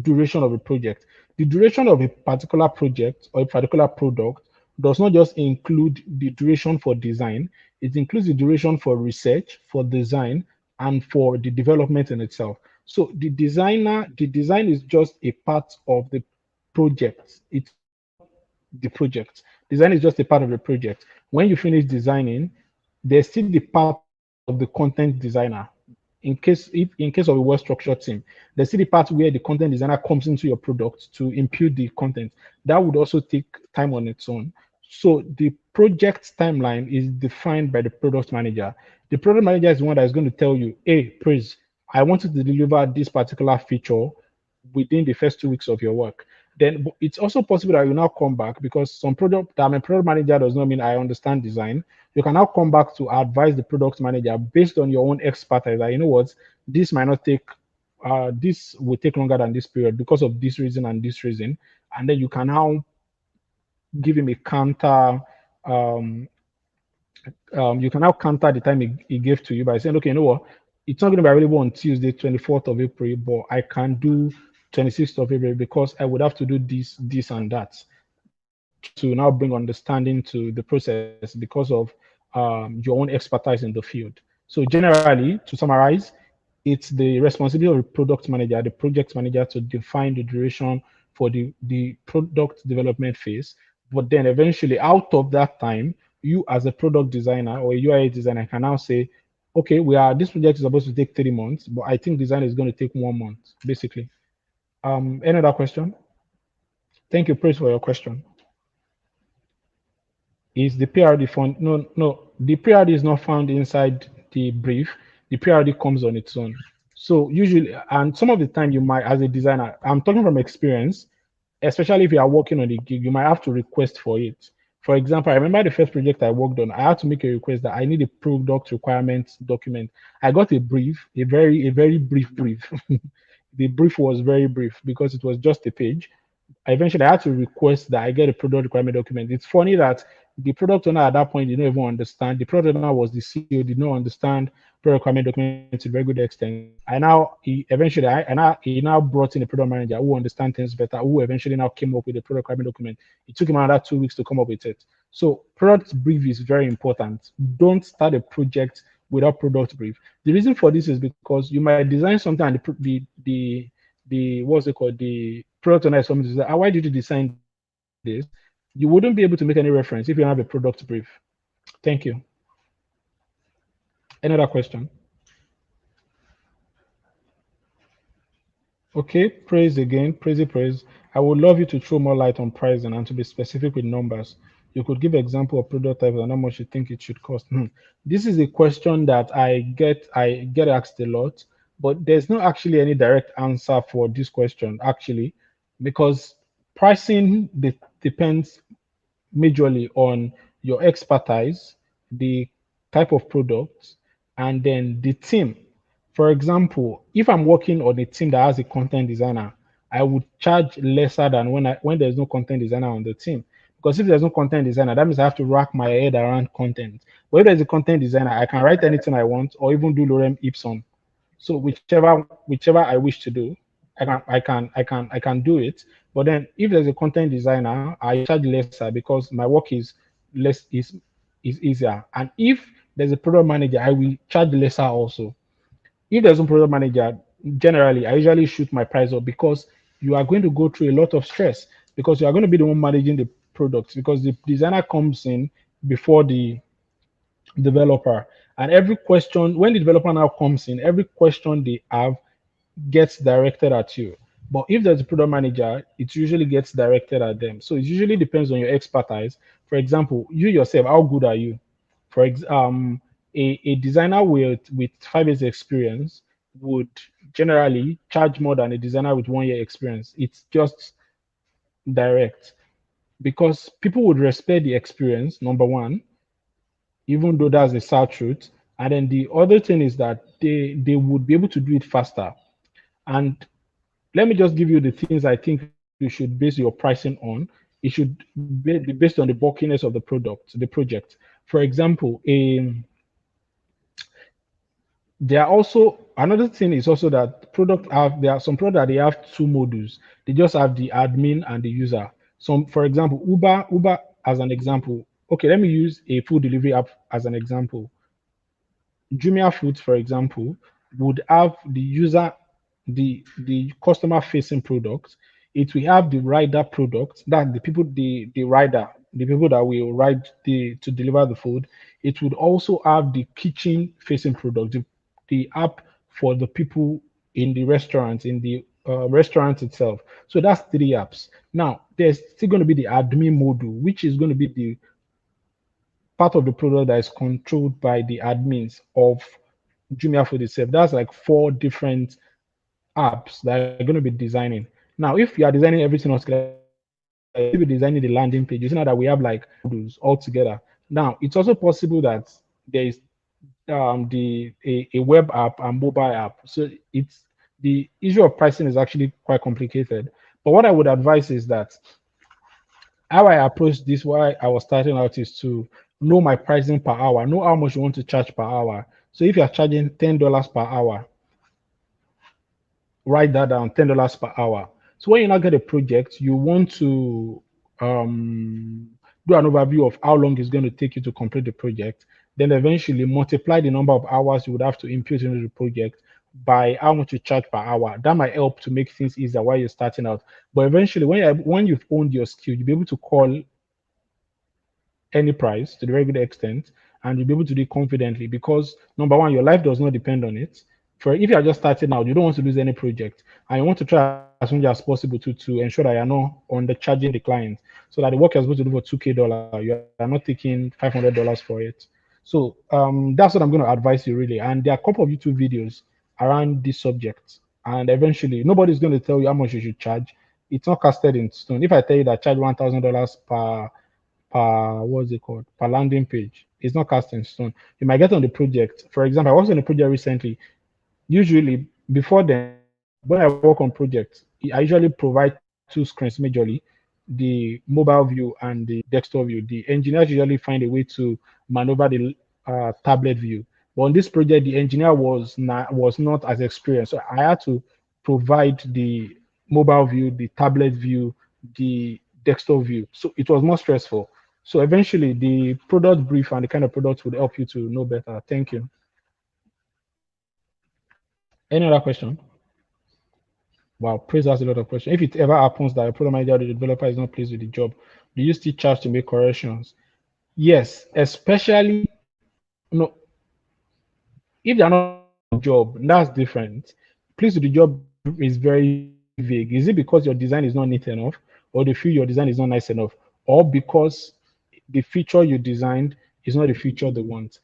duration of a project. The duration of a particular project or a particular product does not just include the duration for design, it includes the duration for research, for design, and for the development in itself. So the design is just a part of the project. It's the project. Design is just a part of the project. When you finish designing, there's still the part of the content designer. In case of a well-structured team, there's still the part where the content designer comes into your product to impute the content. That would also take time on its own. So the project timeline is defined by the product manager. The product manager is the one that is going to tell you, hey, Praise, I want you to deliver this particular feature within the first 2 weeks of your work. Then it's also possible that you now come back because some product that I'm a product manager does not mean I understand design. You can now come back to advise the product manager based on your own expertise that, you know what, this might not take this will take longer than this period because of this reason and this reason. And then you can now give him a counter you can now counter the time he gave to you by saying, okay, you know what, it's not going to be available on Tuesday, 24th of April, but I can do 26th of April because I would have to do this, and that to now bring understanding to the process because of your own expertise in the field. So generally, to summarize, it's the responsibility of the product manager, the project manager to define the duration for the product development phase. But then eventually out of that time, you as a product designer or a UI designer can now say, okay, this project is supposed to take 3 months, but I think design is going to take 1 month, basically. Any other question? Thank you, Praise, for your question. Is the PRD found? No, the PRD is not found inside the brief. The PRD comes on its own. So usually, and some of the time you might, as a designer, I'm talking from experience, especially if you are working on a gig, you might have to request for it. For example, I remember the first project I worked on, I had to make a request that I need a product requirements document. I got a brief, a very brief brief. The brief was very brief because it was just a page. Eventually, I had to request that I get a product requirement document. It's funny that the product owner at that point did not even understand. The product owner was the CEO, did not understand product requirement document to a very good extent. He now brought in a product manager who understands things better, who eventually now came up with the product requirement document. It took him another 2 weeks to come up with it. So product brief is very important. Don't start a project without product brief. The reason for this is because you might design something and the what's it called, the product owner is something to say, why did you design this? You wouldn't be able to make any reference if you have a product brief. Thank you. Any other question? Okay, praise again, praise. I would love you to throw more light on pricing and to be specific with numbers. You could give example of product type and how much you think it should cost. This is a question that I get asked a lot, but there's not actually any direct answer for this question actually, because pricing depends majorly on your expertise, the type of product, and then the team. For example, if I'm working on a team that has a content designer, I would charge lesser than when there's no content designer on the team. Because if there's no content designer, that means I have to rack my head around content. But if there's a content designer, I can write anything I want or even do lorem ipsum. So whichever I wish to do, I can do it. But then if there's a content designer, I charge lesser because my work is easier. And if there's a product manager, I will charge lesser also. If there's a product manager, generally I usually shoot my price up because you are going to go through a lot of stress because you are going to be the one managing the products because the designer comes in before the developer. And every question, when the developer now comes in, every question they have gets directed at you. But if there's a product manager, it usually gets directed at them. So it usually depends on your expertise. For example, you yourself, how good are you? A designer with 5 years experience would generally charge more than a designer with 1 year experience. It's just direct because people would respect the experience, number one, even though that's the sad truth. And then the other thing is that they would be able to do it faster. And let me just give you the things I think you should base your pricing on. It should be based on the bulkiness of the product, the project. For example, there are also another thing is also that there are some product that they have two modules. They just have the admin and the user. Some, for example, Uber as an example. Okay, let me use a food delivery app as an example. Jumia Foods, for example, would have the user, the customer facing product. It will have the rider product, that the people, the rider, the people that will ride to deliver the food. It would also have the kitchen facing product, the app for the people in the restaurant, in the restaurant itself. So that's 3 apps. Now there's still going to be the admin module, which is going to be the part of the product that is controlled by the admins of Jumia Food itself. That's like 4 different apps that are going to be designing. Now, if you are designing everything else, you'll be designing the landing page. You see now that we have like modules all together. Now, it's also possible that there is a web app and mobile app. So it's the issue of pricing is actually quite complicated. But what I would advise is that how I approach this, why I was starting out, is to know my pricing per hour, know how much you want to charge per hour. So if you're charging $10 per hour, write that down, $10 per hour. So when you now get a project, you want to do an overview of how long it's going to take you to complete the project. Then eventually multiply the number of hours you would have to input into the project by how much you charge per hour. That might help to make things easier while you're starting out. But eventually, when you've owned your skill, you'll be able to call any price to the very good extent, and you'll be able to do it confidently because number one, your life does not depend on it. For if you are just starting out, you don't want to lose any project, and you want to try as much as possible to ensure that you're not undercharging the client, so that the work you're supposed to do for $2K, you are not taking $500 for it. So that's what I'm going to advise you really. And there are a couple of YouTube videos around this subject, and eventually nobody's going to tell you how much you should charge. It's not casted in stone. If I tell you that charge $1,000 per landing page, it's not cast in stone. You might get on the project. For example, I was on a project recently. Usually before then, when I work on projects, I usually provide 2 screens majorly, the mobile view and the desktop view. The engineers usually find a way to maneuver the tablet view. But on this project, the engineer was not as experienced. So I had to provide the mobile view, the tablet view, the desktop view. So it was more stressful. So eventually the product brief and the kind of products would help you to know better. Thank you. Any other question? Wow, Praise has a lot of questions. If it ever happens that a product manager or the developer is not pleased with the job, do you still charge to make corrections? Yes, especially if they're not on the job, that's different. Pleased with the job is very vague. Is it because your design is not neat enough, or they feel your design is not nice enough, or because the feature you designed is not the feature they want.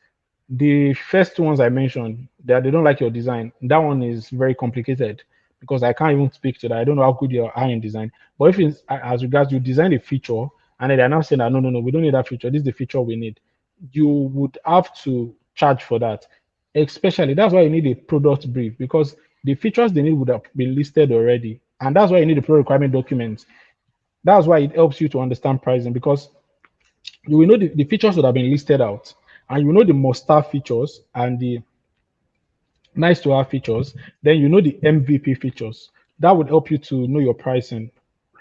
The first ones I mentioned, that they don't like your design, that one is very complicated because I can't even speak to that. I don't know how good you are in design. But if it's as regards you design a feature and then they're now saying that no, we don't need that feature. This is the feature we need. You would have to charge for that. Especially that's why you need a product brief because the features they need would have been listed already. And that's why you need the product requirement documents. That's why it helps you to understand pricing because you will know the features would have been listed out and you know the must-have features and the nice to have features, then you know the MVP features. That would help you to know your pricing,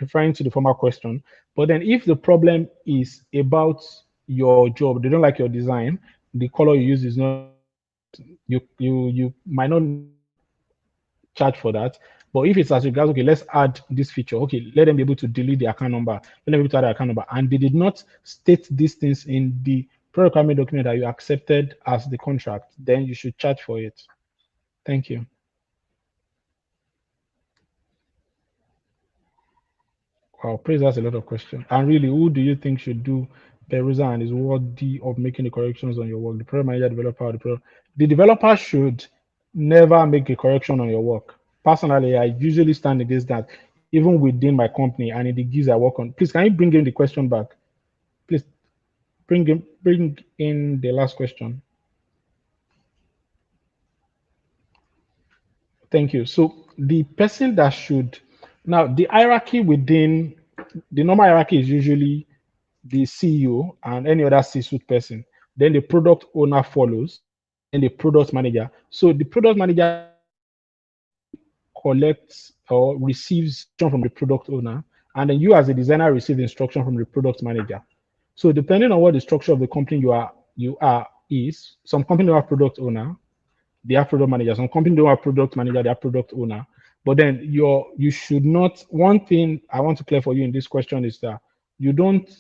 referring to the former question. But then if the problem is about your job, they don't like your design, the color you use is not you might not charge for that. But if it's as regards, okay, let's add this feature. Okay, let them be able to delete the account number. Let them be able to add the account number. And they did not state these things in the product requirement document that you accepted as the contract, then you should charge for it. Thank you. Wow, praise has a lot of questions. And really, who do you think should do Perusa and is worthy of making the corrections on your work? The product manager, developer, or the product. The developer should never make a correction on your work. Personally, I usually stand against that, even within my company and in the gigs I work on. Please, can you bring in the question back? Please bring in the last question. Thank you. So the person that should now the hierarchy within the normal hierarchy is usually the CEO and any other C-suite person. Then the product owner follows, and the product manager. So the product manager collects or receives instruction from the product owner, and then you as a designer receive instruction from the product manager. So depending on what the structure of the company you are is, some company have product owner, they have product manager. Some company don't have product manager, they have product owner. But then you should not. One thing I want to clear for you in this question is that you don't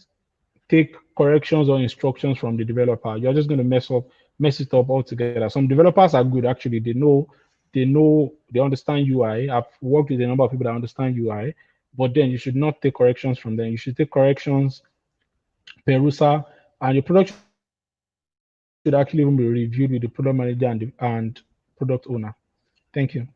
take corrections or instructions from the developer. You're just going to mess it up altogether. Some developers are good actually. They understand UI. I've worked with a number of people that understand UI, but then you should not take corrections from them. You should take corrections, Perusa, and your production should actually even be reviewed with the product manager and product owner. Thank you.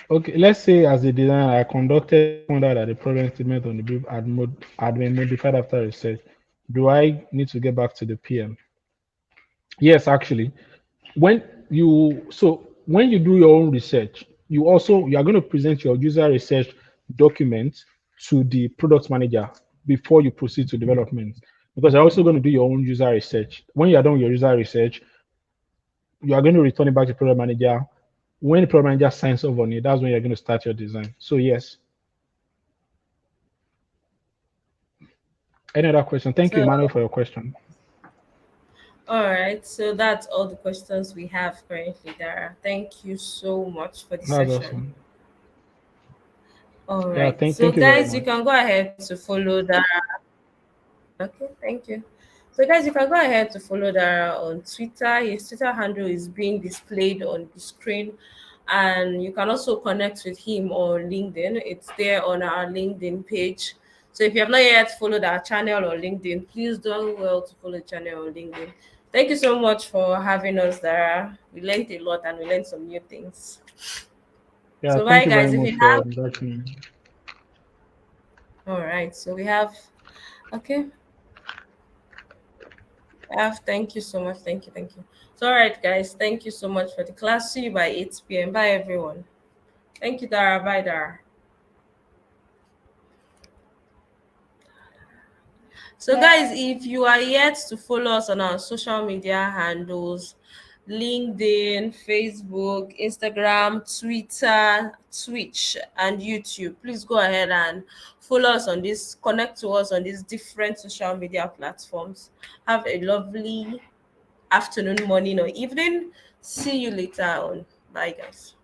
Okay, let's say as a designer, I found out that the problem statement on the brief had been modified after research. Do I need to get back to the PM? Yes, actually. When when you do your own research, you are going to present your user research document to the product manager before you proceed to development. Because you're also going to do your own user research. When you are done with your user research, you are going to return it back to the product manager. When the product manager signs off on it, that's when you're going to start your design. So yes. Any other question? Thank you, Emmanuel, for your question. All right, so that's all the questions we have currently, Dara. Thank you so much for the That's session. awesome. All Yeah, right, so thank you very guys, you much. can go ahead to follow Dara. Okay, thank you. So guys, you can go ahead to follow Dara on Twitter. His Twitter handle is being displayed on the screen, and you can also connect with him on LinkedIn. It's there on our LinkedIn page. So if you have not yet followed our channel on LinkedIn, please do well to follow the channel on LinkedIn. Thank you so much for having us, Dara. We learned a lot and we learned some new things. Yeah, So thank bye you very guys. If much you for have inviting me. all right, so we have okay. Thank you so much. Thank you. So all right, guys, thank you so much for the class. See you by 8 p.m. Bye everyone. Thank you, Dara. Bye, Dara. So, guys, if you are yet to follow us on our social media handles, LinkedIn, Facebook, Instagram, Twitter, Twitch, and YouTube, please go ahead and follow us on this, connect to us on these different social media platforms. Have a lovely afternoon, morning, or evening. See you later on. Bye, guys.